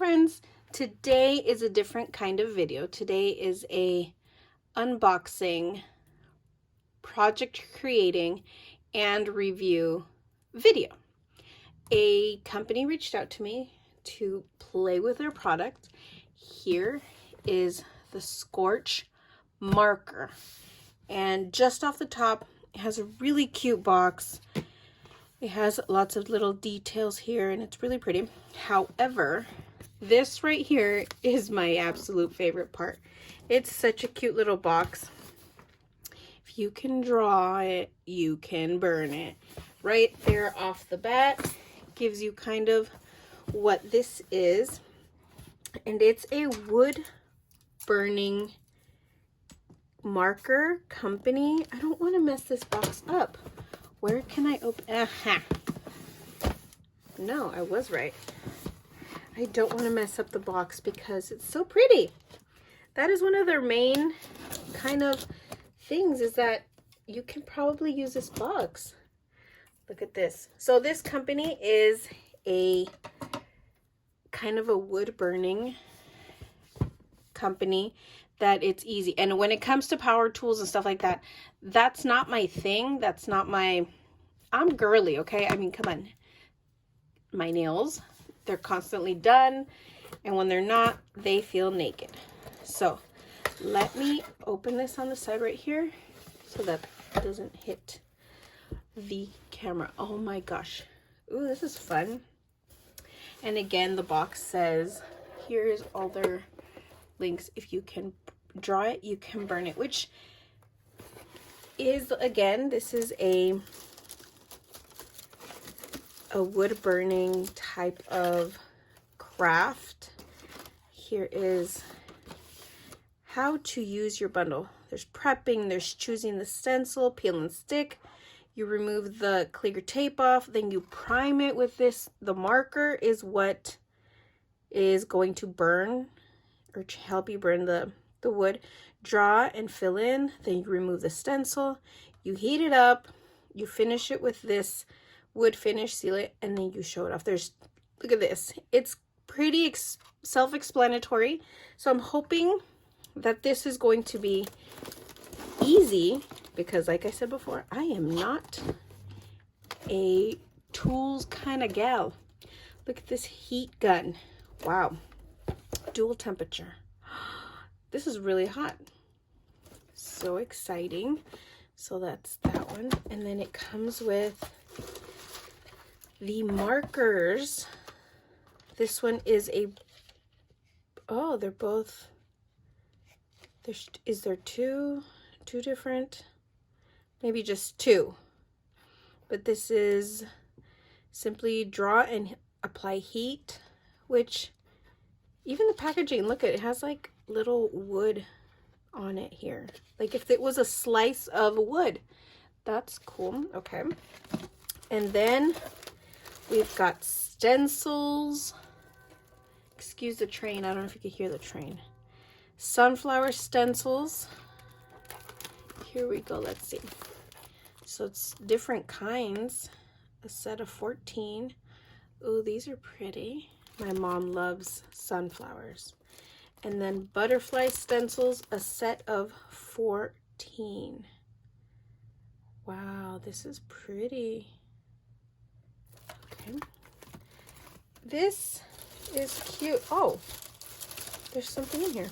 friends, today is a different kind of video. Today is a unboxing, project creating, and review video. A company reached out to me to play with their product. Here is the Scorch Marker, and just off the top it has a really cute box. It has lots of little details here and it's really pretty. However, this right here is my absolute favorite part. It's such a cute little box. If you can draw it, you can burn it. Right there off the bat gives you kind of what this is. And it's a wood burning marker company. I don't want to mess this box up. Where can I open? Aha. No, I was right. I don't want to mess up the box because it's so pretty. That is one of their main kind of things, is that you can probably use this box. Look at this. So this company is a kind of a wood burning company that it's easy. And when it comes to power tools and stuff like that, that's not my thing. That's not my, I'm girly, okay? I mean, come on. My nails, they're constantly done. And when they're not, they feel naked. So let me open this on the side right here so that it doesn't hit the camera. Oh my gosh. Ooh, this is fun. And again, the box says, here is all their links. If you can draw it, you can burn it, which is, again, this is a wood burning type of craft. Here is how to use your bundle. There's prepping, there's choosing the stencil, peel and stick. You remove the clear tape off, then you prime it with this. The marker is what is going to burn or to help you burn the wood. Draw and fill in, then you remove the stencil, you heat it up, you finish it with this wood finish, seal it, and then you show it off. There's, look at this. It's pretty self-explanatory. So I'm hoping that this is going to be easy because, like I said before, I am not a tools kind of gal. Look at this heat gun. Wow. Dual temperature. This is really hot. So exciting. So that's that one. And then it comes with the markers. This one is a, oh, they're both, is there two different? Maybe just two. But this is simply draw and apply heat, which even the packaging, look at it, has like little wood on it here. Like if it was a slice of wood. That's cool. Okay. And then we've got stencils. Excuse the train. I don't know if you can hear the train. Sunflower stencils. Here we go. Let's see. So it's different kinds. A set of 14. Oh, these are pretty. My mom loves sunflowers. And then butterfly stencils, a set of 14. Wow, this is pretty. Okay. This is cute. Oh, there's something in here.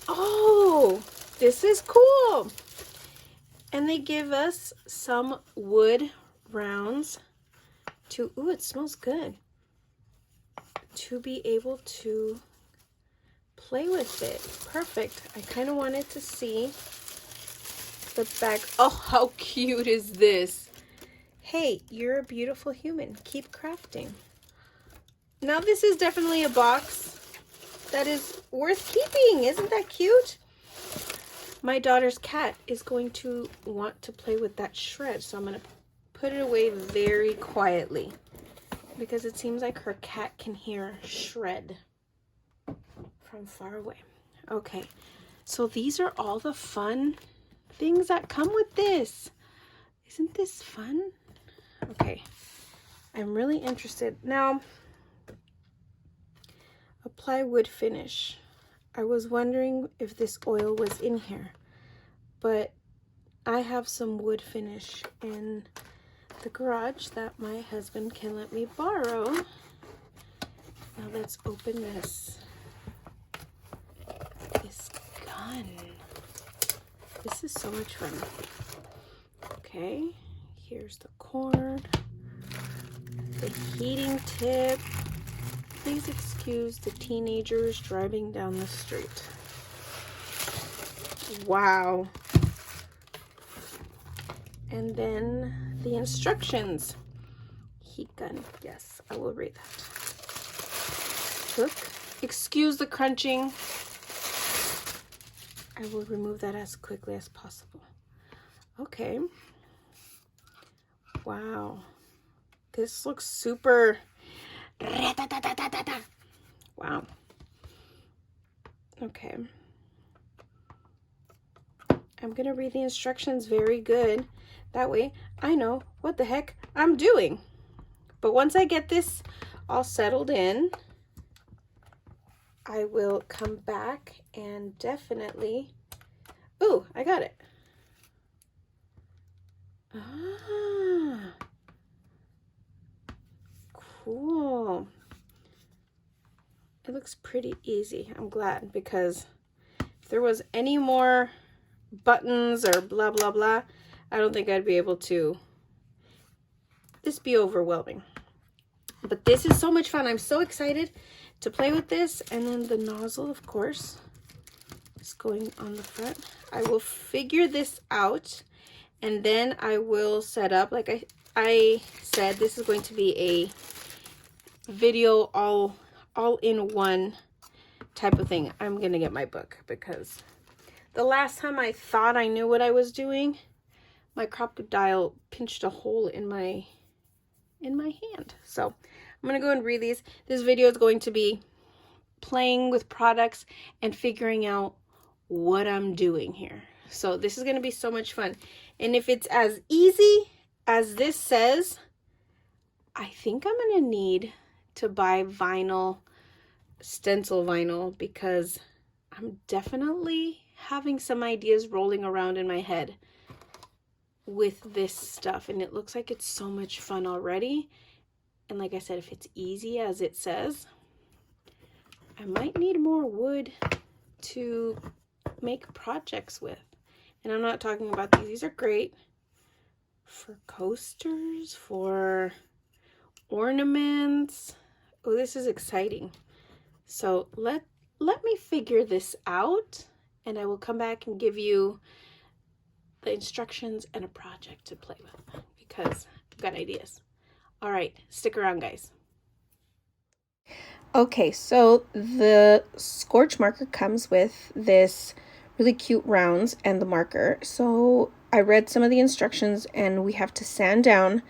Oh, this is cool. And they give us some wood rounds to, ooh, it smells good, to be able to play with it. Perfect. I kind of wanted to see the back. Oh, how cute is this? Hey, you're a beautiful human. Keep crafting. Now this is definitely a box that is worth keeping. Isn't that cute? My daughter's cat is going to want to play with that shred, so I'm going to put it away very quietly because it seems like her cat can hear shred from far away. Okay, so these are all the fun things that come with this. Isn't this fun? Okay, I'm really interested. Now, Apply wood finish. I was wondering if this oil was in here, but I have some wood finish in the garage that my husband can let me borrow. Now let's open this gun. This is so much fun. Okay, here's the cord, the heating tip. Please excuse the teenagers driving down the street. Wow. And then the instructions. Heat gun. Yes, I will read that. Hook. Excuse the crunching. I will remove that as quickly as possible. Okay. Wow. This looks super... Wow. Okay. I'm going to read the instructions very good. That way I know what the heck I'm doing. But once I get this all settled in, I will come back and definitely... Ooh, I got it. Ah, cool. It looks pretty easy. I'm glad, because if there was any more buttons or blah blah blah, I don't think I'd be able to. This be overwhelming. But this is so much fun. I'm so excited to play with this. And then the nozzle, of course, is going on the front. I will figure this out, and then I will set up, like I said, this is going to be a video all in one type of thing. I'm gonna get my book, because the last time I thought I knew what I was doing, my crocodile pinched a hole in my hand. So I'm gonna go and read these. This video is going to be playing with products and figuring out what I'm doing here. So this is gonna be so much fun. And if it's as easy as this says, I think I'm gonna need to buy vinyl, stencil vinyl, because I'm definitely having some ideas rolling around in my head with this stuff, and it looks like it's so much fun already. And like I said, if it's easy as it says, I might need more wood to make projects with. And I'm not talking about these. These are great for coasters, for ornaments. Oh, this is exciting. So let me figure this out, and I will come back and give you the instructions and a project to play with, because I've got ideas. All right, stick around, guys. Okay, so the Scorch marker comes with this really cute rounds and the marker. So I read some of the instructions, and we have to sand down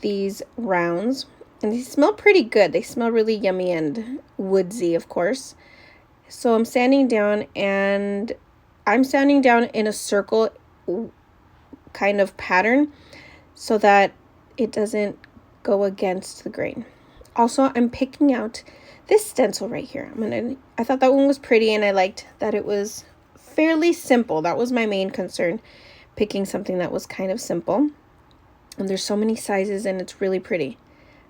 these rounds, and they smell pretty good. They smell really yummy and woodsy, of course. So I'm sanding down, and I'm sanding down in a circle kind of pattern so that it doesn't go against the grain. Also, I'm picking out this stencil right here. I thought that one was pretty, and I liked that it was fairly simple. That was my main concern, picking something that was kind of simple. And there's so many sizes, and it's really pretty.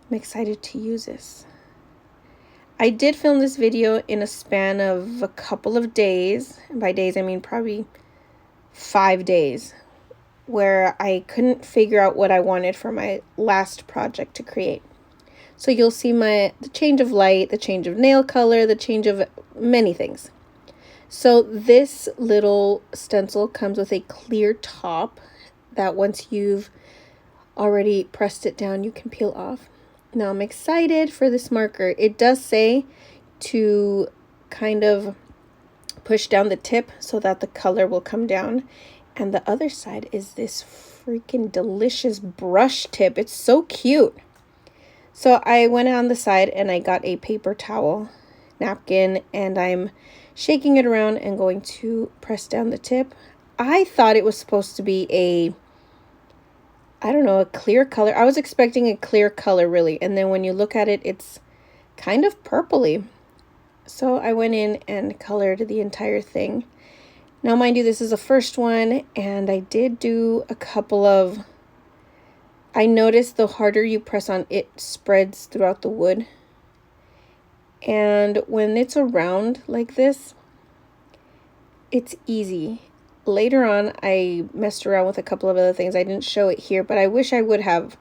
I'm excited to use this. I did film this video in a span of a couple of days. And by days, I mean probably 5 days, where I couldn't figure out what I wanted for my last project to create. So you'll see the change of light, the change of nail color, the change of many things. So this little stencil comes with a clear top that once you've already pressed it down, you can peel off. Now I'm excited for this marker. It does say to kind of push down the tip so that the color will come down. And the other side is this freaking delicious brush tip. It's so cute. So I went on the side and I got a paper towel, napkin, and I'm shaking it around and going to press down the tip. I thought it was supposed to be a clear color. I was expecting a clear color, really. And then when you look at it, it's kind of purpley. So I went in and colored the entire thing. Now, mind you, this is the first one, and I did do a couple of, I noticed the harder you press on, it spreads throughout the wood. And when it's around like this, it's easy. Later on, I messed around with a couple of other things. I didn't show it here, but I wish I would have.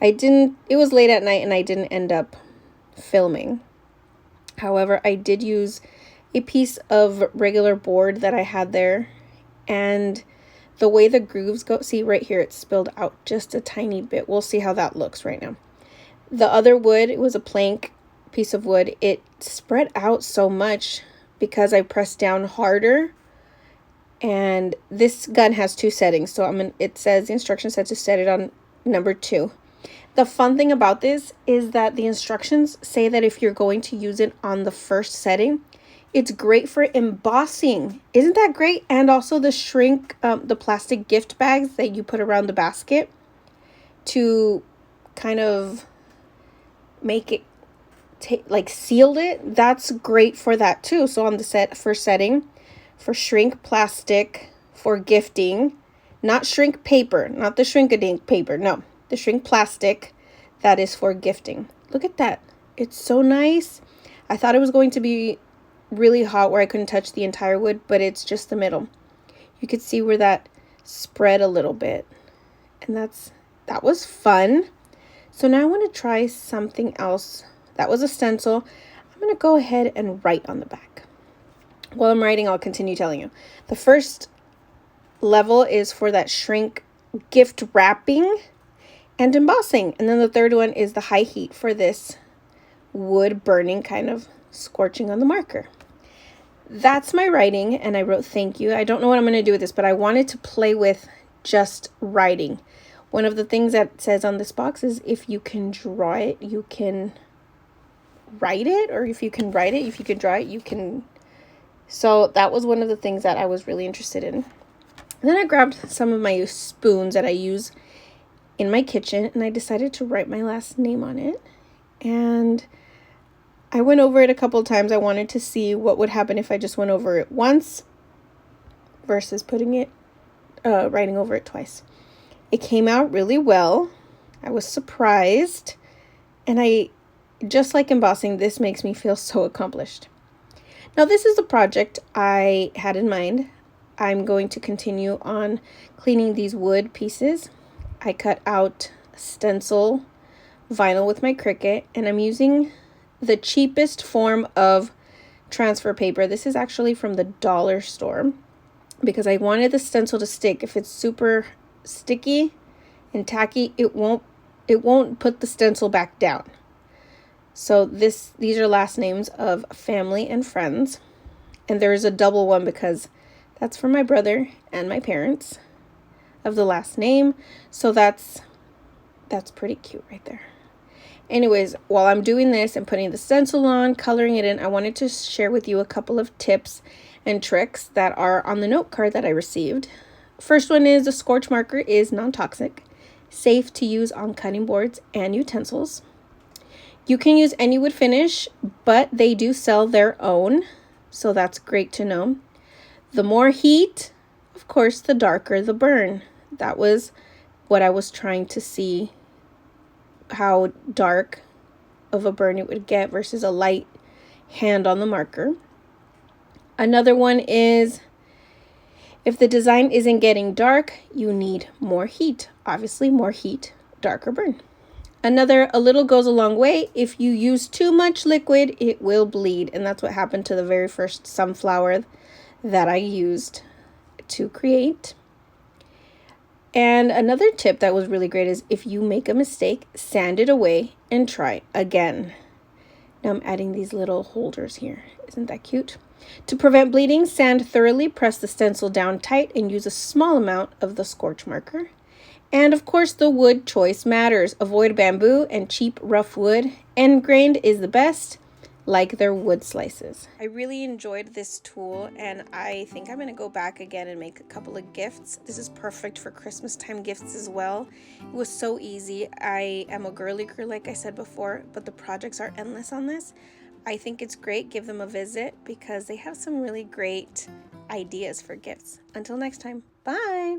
I didn't, it was late at night and I didn't end up filming. However, I did use a piece of regular board that I had there, and the way the grooves go, see right here, it's spilled out just a tiny bit. We'll see how that looks right now. The other wood, it was a plank piece of wood. It spread out so much because I pressed down harder. And this gun has 2 settings, so it says the instruction said to set it on number 2. The fun thing about this is that the instructions say that if you're going to use it on the first setting, it's great for embossing. Isn't that great? And also the shrink, the plastic gift bags that you put around the basket to kind of make it like sealed it. That's great for that too. So on the first setting, for shrink plastic for gifting, not shrink paper, not the shrink-a-dink paper, no, the shrink plastic, that is for gifting. Look at that. It's so nice. I thought it was going to be really hot where I couldn't touch the entire wood, but it's just the middle. You could see where that spread a little bit, and that was fun. So now I want to try something else. That was a stencil. I'm going to go ahead and write on the back. While I'm writing, I'll continue telling you. The first level is for that shrink gift wrapping and embossing. And then the third one is the high heat for this wood burning, kind of scorching on the marker. That's my writing, and I wrote thank you. I don't know what I'm going to do with this, but I wanted to play with just writing. One of the things that says on this box is if you can draw it, you can write it, or if you can write it, if you can draw it, you can. So that was one of the things that I was really interested in. And then I grabbed some of my spoons that I use in my kitchen, and I decided to write my last name on it. And I went over it a couple of times. I wanted to see what would happen if I just went over it once versus writing over it twice. It came out really well. I was surprised. And just like embossing, this makes me feel so accomplished. Now, this is the project I had in mind. I'm going to continue on cleaning these wood pieces. I cut out stencil vinyl with my Cricut, and I'm using the cheapest form of transfer paper. This is actually from the dollar store because I wanted the stencil to stick. If it's super sticky and tacky, it won't put the stencil back down. So these are last names of family and friends. And there is a double one because that's for my brother and my parents of the last name. So that's pretty cute right there. Anyways, while I'm doing this and putting the stencil on, coloring it in, I wanted to share with you a couple of tips and tricks that are on the note card that I received. First one is the Scorch Marker is non-toxic, safe to use on cutting boards and utensils. You can use any wood finish, but they do sell their own, so that's great to know. The more heat, of course, the darker the burn. That was what I was trying to see, how dark of a burn it would get versus a light hand on the marker. Another one is if the design isn't getting dark, you need more heat. Obviously, more heat, darker burn. A little goes a long way. If you use too much liquid, it will bleed. And that's what happened to the very first sunflower that I used to create. And another tip that was really great is if you make a mistake, sand it away and try again. Now I'm adding these little holders here. Isn't that cute? To prevent bleeding, sand thoroughly, press the stencil down tight, and use a small amount of the Scorch Marker. And of course, the wood choice matters. Avoid bamboo and cheap rough wood. End grained is the best, like their wood slices. I really enjoyed this tool, and I think I'm going to go back again and make a couple of gifts. This is perfect for Christmas time gifts as well. It was so easy. I am a girly girl, like I said before, but the projects are endless on this. I think it's great. Give them a visit because they have some really great ideas for gifts. Until next time, bye!